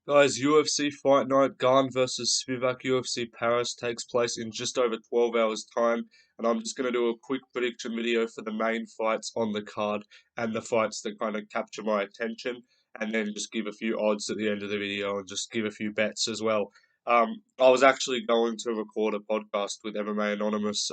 Guys, UFC Fight Night Gane versus Spivac UFC Paris takes place in just over 12 hours' time, and I'm just going to do a quick prediction video for the main fights on the card and the fights that kind of capture my attention, and then just give a few odds at the end of the video and just give a few bets as well. I was actually going to record a podcast with MMA Anonymous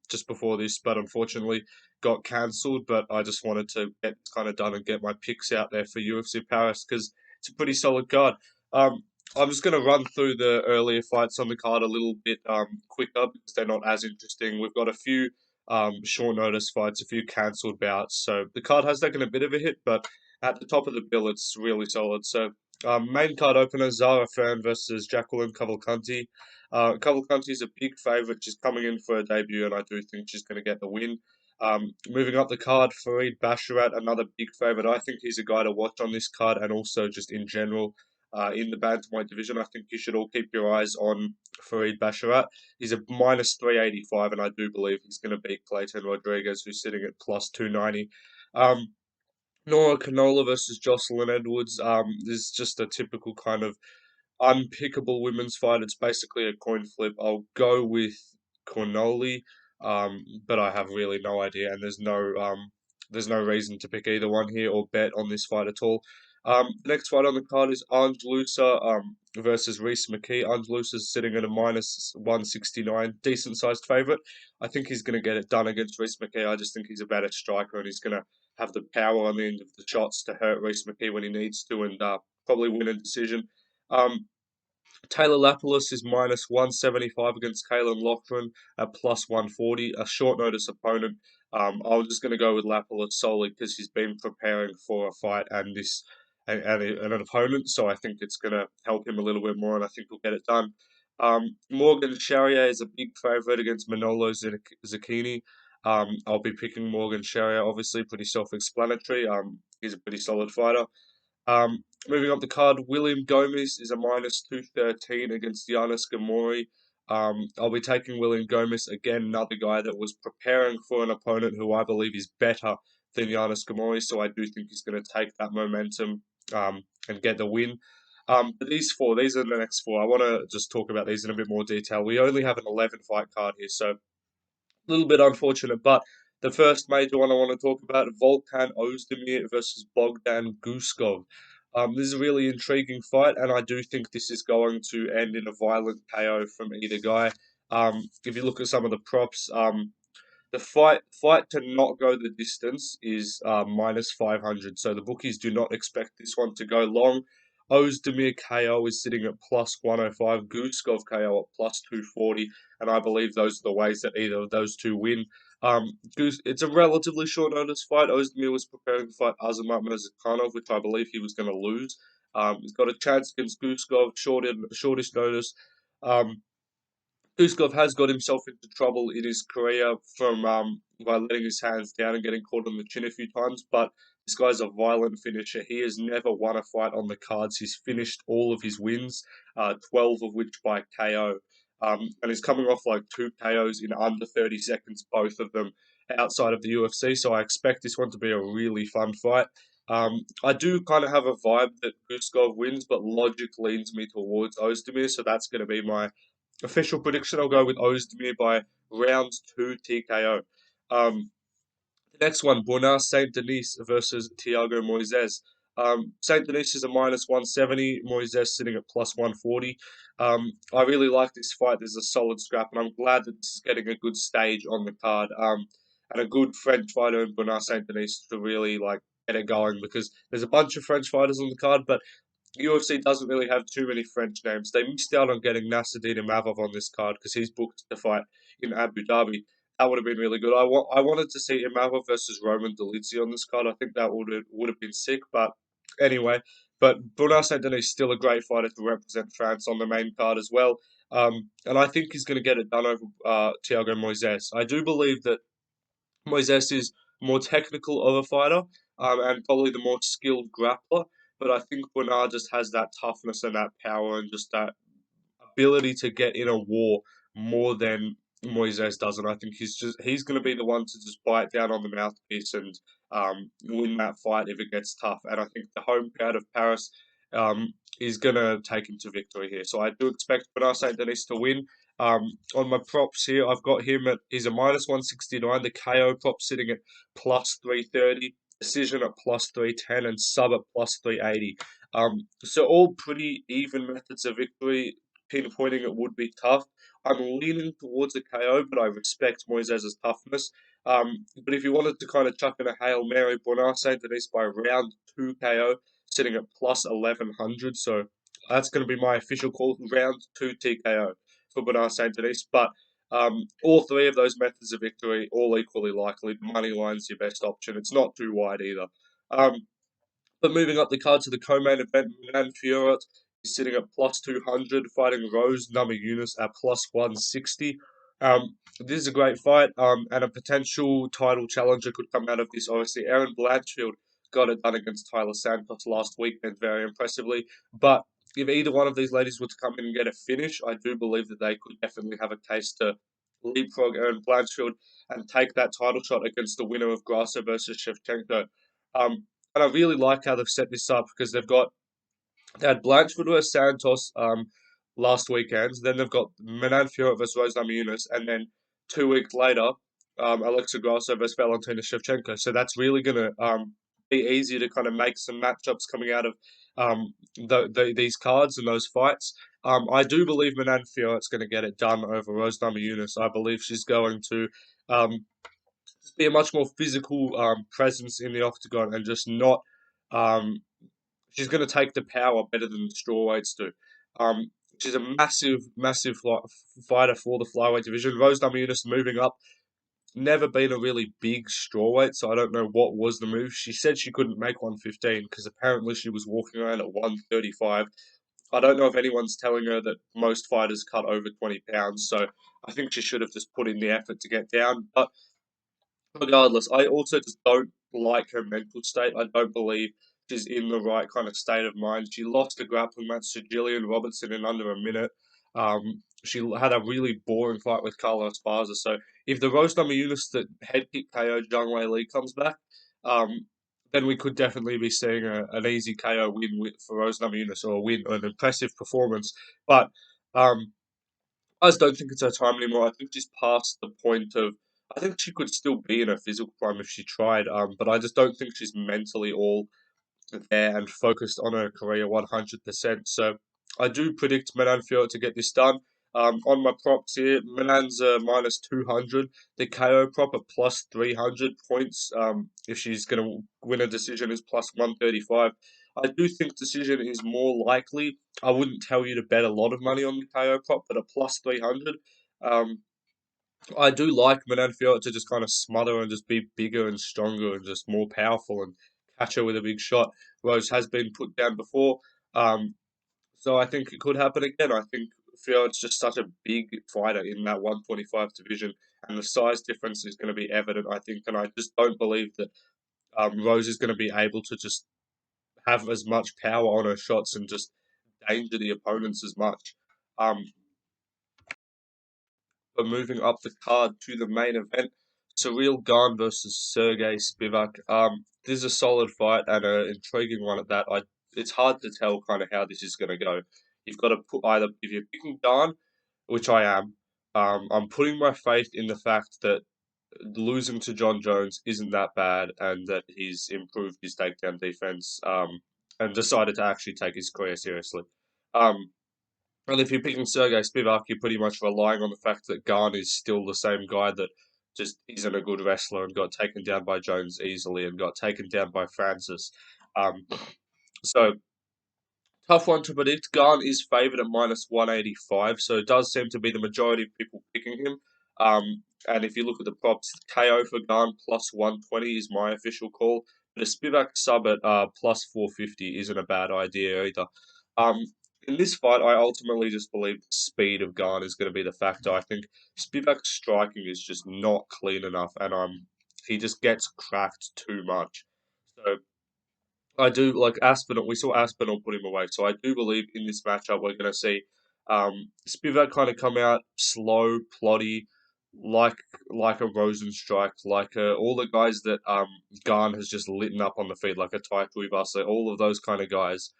just before this, but unfortunately got cancelled. But I just wanted to get this kind of done and get my picks out there for UFC Paris because it's a pretty solid card. Um, I'm just going to run through the earlier fights on the card a little bit quicker because they're not as interesting. We've got a few short notice fights, a few cancelled bouts. So the card has taken a bit of a hit, but at the top of the bill, it's really solid. So main card opener, Zara Fern versus Jacqueline Cavalcanti. Cavalcanti is a big favourite. She's coming in for a debut, and I do think she's going to get the win. Moving up the card, Farid Basharat, another big favourite. I think he's a guy to watch on this card and also just in general in the bantamweight division. I think you should all keep your eyes on Farid Basharat. He's a minus 385, and I do believe he's going to beat Clayton Rodriguez, who's sitting at plus 290. Nora Canola versus Jocelyn Edwards. This is just a typical kind of unpickable women's fight. It's basically a coin flip. I'll go with Cornoli, but I have really no idea, and there's no reason to pick either one here or bet on this fight at all. The next fight on the card is Angelusa versus Reese McKee. Angelusa's sitting at a minus 169, decent sized favourite. I think he's going to get it done against Reese McKee. I just think he's a better striker and he's going to have the power on the end of the shots to hurt Reese McKee when he needs to and probably win a decision. Um, Taylor Lapillus is minus 175 against Kalen Loughran at plus 140, a short notice opponent. I was just going to go with Lapillus solely because he's been preparing for a fight and an opponent, so I think it's going to help him a little bit more, and I think he'll get it done. Morgan Charrier is a big favourite against Manolo Zucchini. I'll be picking Morgan Charrier, obviously, pretty self-explanatory. He's a pretty solid fighter. Moving up the card, William Gomez is a minus 213 against Giannis Gamori. I'll be taking William Gomez, again, another guy that was preparing for an opponent who I believe is better than Giannis Gamori, so I do think he's going to take that momentum and get the win. But these are the next four. I want to just talk about these in a bit more detail. We only have an 11 fight card here, so a little bit unfortunate, but the first major one I want to talk about, Volkan Oezdamir versus Bogdan Guskov. This is a really intriguing fight, and I do think this is going to end in a violent KO from either guy. If you look at some of the props, the fight to not go the distance is minus 500. So the bookies do not expect this one to go long. Oezdamir KO is sitting at plus 105. Guskov KO at plus 240. And I believe those are the ways that either of those two win. It's a relatively short notice fight. Oezdamir was preparing to fight Azamat Murzakanov, which I believe he was going to lose. He's got a chance against Guskov, shortest notice. Guskov has got himself into trouble in his career from by letting his hands down and getting caught on the chin a few times, but this guy's a violent finisher. He has never won a fight on the cards. He's finished all of his wins, 12 of which by KO. And he's coming off like two KOs in under 30 seconds, both of them outside of the UFC. So I expect this one to be a really fun fight. I do kind of have a vibe that Guskov wins, but logic leans me towards Oezdamir, so that's going to be my official prediction. I'll go with Oezdamir by round 2 TKO. The next one, Bonar Saint Denis versus Thiago Moises. Saint Denis is a minus 170, Moises sitting at plus 140. I really like this fight. There's a solid scrap, and I'm glad that this is getting a good stage on the card. And a good French fighter in Bonar Saint Denis to really like get it going because there's a bunch of French fighters on the card, but UFC doesn't really have too many French names. They missed out on getting Nassourdine Imavov on this card because he's booked to fight in Abu Dhabi. That would have been really good. I wanted to see Imavov versus Roman Dolidze on this card. I think that would have been sick. But anyway, but Bernard Saint Denis is still a great fighter to represent France on the main card as well. And I think he's going to get it done over Thiago Moises. I do believe that Moises is more technical of a fighter and probably the more skilled grappler. But I think Bernard just has that toughness and that power and just that ability to get in a war more than Moises does. And I think he's going to be the one to just bite down on the mouthpiece and win that fight if it gets tough. And I think the home crowd of Paris is going to take him to victory here. So I do expect Bernard St. Denis to win. On my props here, I've got him he's a minus 169. The KO prop sitting at plus 330. Decision at plus 310 and sub at plus 380. So all pretty even methods of victory. Pinpointing it would be tough. I'm leaning towards the KO, but I respect Moises' toughness. But if you wanted to kind of chuck in a Hail Mary, Bernard St. Denis by round 2 KO, sitting at plus 1100. So that's going to be my official call, round 2 TKO for Bernard St. Denis. But all three of those methods of victory, all equally likely. Money line's your best option. It's not too wide either. But moving up the card to the co-main event, Manan Fiorot is sitting at plus 200, fighting Rose Namajunas at plus 160. This is a great fight, and a potential title challenger could come out of this. Obviously, Erin Blanchfield got it done against Tyler Santos last weekend very impressively. But if either one of these ladies were to come in and get a finish, I do believe that they could definitely have a case to leapfrog Erin Blanchfield and take that title shot against the winner of Grasso versus Shevchenko. And I really like how they've set this up because they had Blanchford versus Santos last weekend. Then they've got Manan Fiorot versus Namajunas, and then 2 weeks later, Alexa Grasso versus Valentina Shevchenko. So that's really going to be easy to kind of make some matchups coming out of these cards and those fights. I do believe Manan Fiorot's going to get it done over Rose Namajunas. I believe she's going to be a much more physical presence in the octagon and just not. Um, she's going to take the power better than the strawweights do. She's a massive fighter for the flyweight division. Rose Namajunas moving up, never been a really big strawweight, so I don't know what was the move. She said she couldn't make 115 because apparently she was walking around at 135. I don't know if anyone's telling her that most fighters cut over 20 pounds, so I think she should have just put in the effort to get down. But regardless, I also just don't like her mental state. I don't believe she's in the right kind of state of mind. She lost a grappling match to Gillian Robertson in under a minute. She had a really boring fight with Carla Esparza. So if the Rose Namajunas that head kick KO Zhang Wei Li comes back, then we could definitely be seeing an easy KO win for Rose Namajunas, or a win, an impressive performance. But I just don't think it's her time anymore. I think she's past the point of. I think she could still be in her physical prime if she tried, but I just don't think she's mentally all there and focused on her career 100%. So I do predict Manan Fiorot to get this done. On my props here, Manan's minus 200. The KO prop at plus 300 points. If she's going to win a decision, is plus 135. I do think decision is more likely. I wouldn't tell you to bet a lot of money on the KO prop, but a plus 300. I do like Manan Fiorot to just kind of smother and just be bigger and stronger and just more powerful and catch her with a big shot. Rose has been put down before, so I think it could happen again. I think Fiorot's just such a big fighter in that 125 division, and the size difference is going to be evident, I think, and I just don't believe that Rose is going to be able to just have as much power on her shots and just danger the opponents as much. But moving up the card to the main event, Ciryl Gane versus Sergei Spivac. This is a solid fight and an intriguing one at that. It's hard to tell kind of how this is going to go. You've got to put either, if you're picking Gane, which I am, I'm putting my faith in the fact that losing to John Jones isn't that bad and that he's improved his takedown defense and decided to actually take his career seriously. And if you're picking Sergei Spivak, you're pretty much relying on the fact that Gane is still the same guy that just isn't a good wrestler and got taken down by Jones easily and got taken down by Francis. So tough one to predict. Gane is favoured at minus 185, so it does seem to be the majority of people picking him. And if you look at the props, KO for Gane plus 120 is my official call. But a Spivak sub at plus 450 isn't a bad idea either. In this fight, I ultimately just believe the speed of Gane is going to be the factor. I think Spivak's striking is just not clean enough, and he just gets cracked too much. So I do like Aspinall. We saw Aspinall put him away, so I do believe in this matchup we're going to see Spivak kind of come out slow, ploddy, like a Rosenstrike, like all the guys that Gane has just lit up on the feet, like a Tai Tuivasa, all of those kind of guys.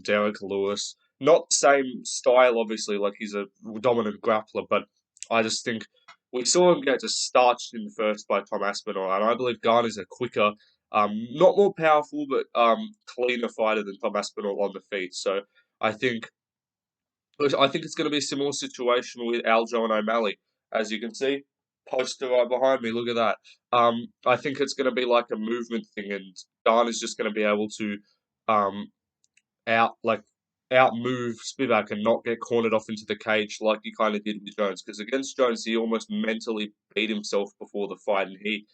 Derek Lewis. Not the same style, obviously, like he's a dominant grappler, but I just think we saw him get just starched in the first by Tom Aspinall, and I believe Gane is a quicker, not more powerful, but cleaner fighter than Tom Aspinall on the feet. So I think I think it's going to be a similar situation with Aljo and O'Malley. As you can see, poster right behind me. Look at that. I think it's going to be like a movement thing, and Gane is just going to be able to um, out like out move Spivac and not get cornered off into the cage like he kind of did with Jones. Because against Jones, he almost mentally beat himself before the fight, and he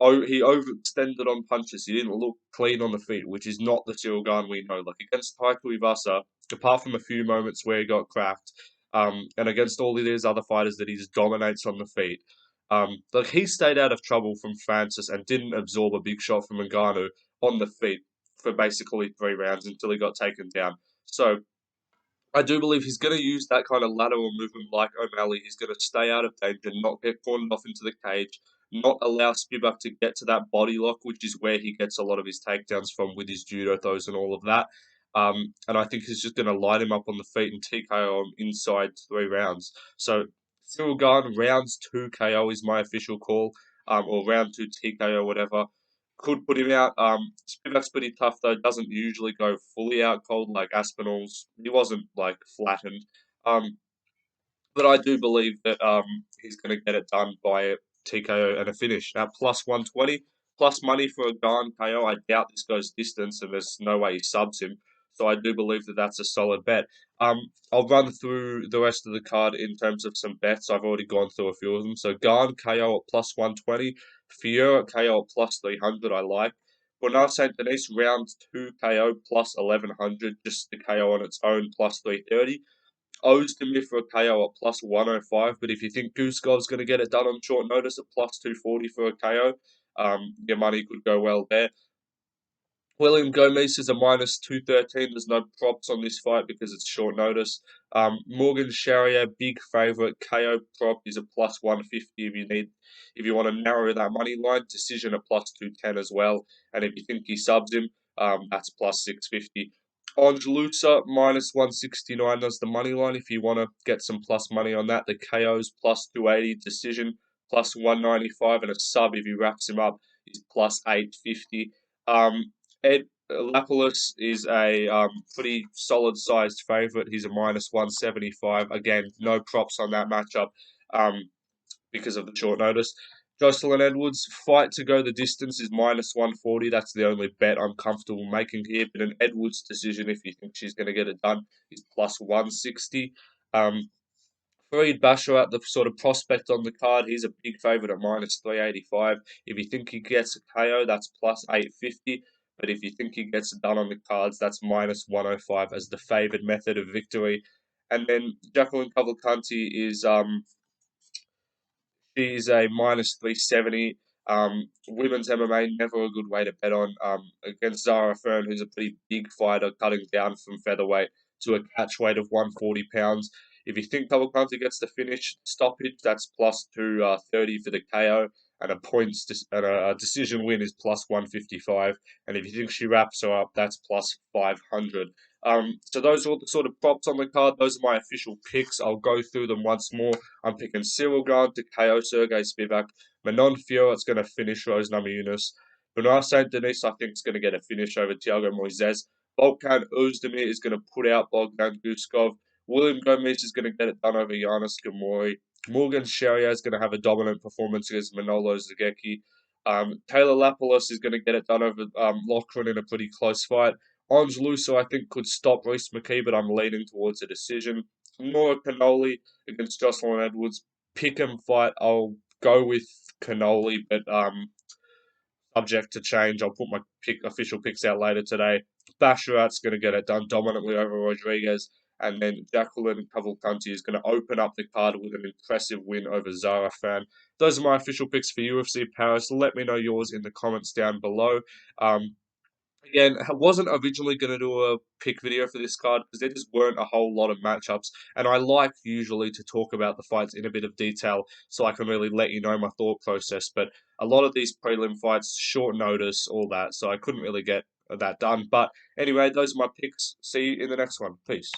overextended on punches. He didn't look clean on the feet, which is not the Ciryl Gane we know. Like against Taiko Ivasa, apart from a few moments where he got cracked, and against all of these other fighters that he just dominates on the feet, like he stayed out of trouble from Francis and didn't absorb a big shot from Ngannou on the feet for basically 3 rounds until he got taken down. So I do believe he's going to use that kind of lateral movement like O'Malley. He's going to stay out of danger, not get cornered off into the cage, not allow Spivac to get to that body lock, which is where he gets a lot of his takedowns from with his judo throws and all of that. And I think he's just going to light him up on the feet and TKO him inside 3 rounds. So Ciryl Gane, rounds 2 KO is my official call, or round 2 TKO, whatever. Could put him out. Spivac's pretty tough though. Doesn't usually go fully out cold like Aspinall's. He wasn't like flattened. Um, but I do believe that he's going to get it done by a TKO and a finish. At plus 120, plus money for a Gane KO. I doubt this goes distance, and there's no way he subs him. So I do believe that that's a solid bet. I'll run through the rest of the card in terms of some bets. I've already gone through a few of them. So Gane KO at plus 120, Fiorot KO at plus 300. I like. Bogdan St. Denis round 2 KO plus 1100, just the KO on its own plus 330. Oezdamir for a KO at plus 105, but if you think Guskov's going to get it done on short notice at plus 240 for a KO, your money could go well there. William Gomez is a minus 213. There's no props on this fight because it's short notice. Morgan Charrier, big favourite. KO prop is a plus 150 if you want to narrow that money line. Decision at plus 210 as well. And if you think he subs him, that's plus 650. Lusa minus 169. That's the money line. If you want to get some plus money on that, the KO's plus 280. Decision plus 195. And a sub if he wraps him up is plus 850. Ed Lapoulos is a pretty solid sized favourite. He's a minus 175. Again, no props on that matchup because of the short notice. Jocelyn Edwards, fight to go the distance is minus 140. That's the only bet I'm comfortable making here. But an Edwards decision, if you think she's going to get it done, is plus 160. Fareed Basharat, the sort of prospect on the card, he's a big favourite at minus 385. If you think he gets a KO, that's plus 850. But if you think he gets it done on the cards, that's minus 105 as the favoured method of victory. And then Jacqueline Cavalcanti is she's a minus 370. Women's MMA, never a good way to bet on. Against Zara Fern, who's a pretty big fighter, cutting down from featherweight to a catch weight of 140 pounds. If you think Cavalcanti gets the finish stoppage, that's plus 230 for the KO, and a decision win is plus 155. And if you think she wraps her up, that's plus 500. So those are all the sort of props on the card. Those are my official picks. I'll go through them once more. I'm picking Ciryl Gane to KO Sergei Spivac. Manan Fiorot's going to finish Rose Namajunas. Bernard St. Denis, I think, is going to get a finish over Thiago Moises. Volkan Oezdamir is going to put out Bogdan Guskov. William Gomez is going to get it done over Giannis Gamori. Morgan Charrier is going to have a dominant performance against Manolo Zagecki. Taylor Lapoulos is going to get it done over Loughran in a pretty close fight. Lusa, I think, could stop Reese McKee, but I'm leaning towards a decision. Nora Cannoli against Jocelyn Edwards. Pick 'em fight. I'll go with Cannoli, but subject to change. I'll put my official picks out later today. Basharat's going to get it done dominantly over Rodriguez. And then Jacqueline Cavalcanti is going to open up the card with an impressive win over Zara Fan. Those are my official picks for UFC Paris. Let me know yours in the comments down below. Again, I wasn't originally going to do a pick video for this card because there just weren't a whole lot of matchups. And I like usually to talk about the fights in a bit of detail so I can really let you know my thought process. But a lot of these prelim fights, short notice, all that. So I couldn't really get that done. But anyway, those are my picks. See you in the next one. Peace.